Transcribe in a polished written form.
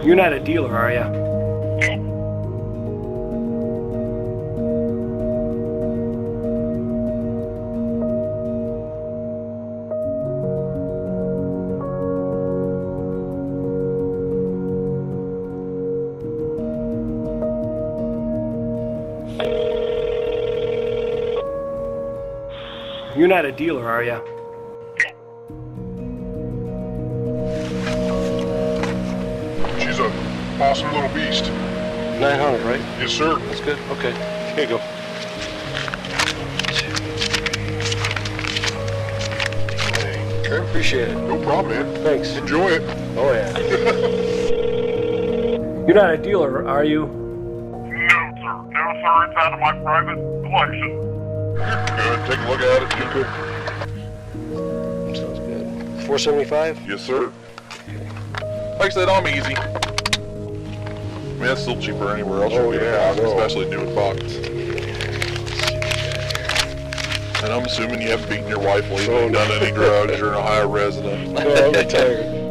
You're not a dealer, are you? You're not a dealer, are you? She's a awesome little beast. 900, right? Yes, sir. That's good. Okay. Here you go. Okay. Appreciate it. No problem, man. Thanks. Enjoy it. Oh, yeah. You're not a dealer, are you? No, sir. No, sir. It's out of my private collection. Good. Take a look at it. You're good. Sounds good. 475? Yes, sir. Like I said, I'm easy. I mean, that's still cheaper anywhere else. Oh, yeah, I know. Especially new in box. And I'm assuming you haven't beaten your wife lately, done any drugs, you're an Ohio resident. No, I'm retired.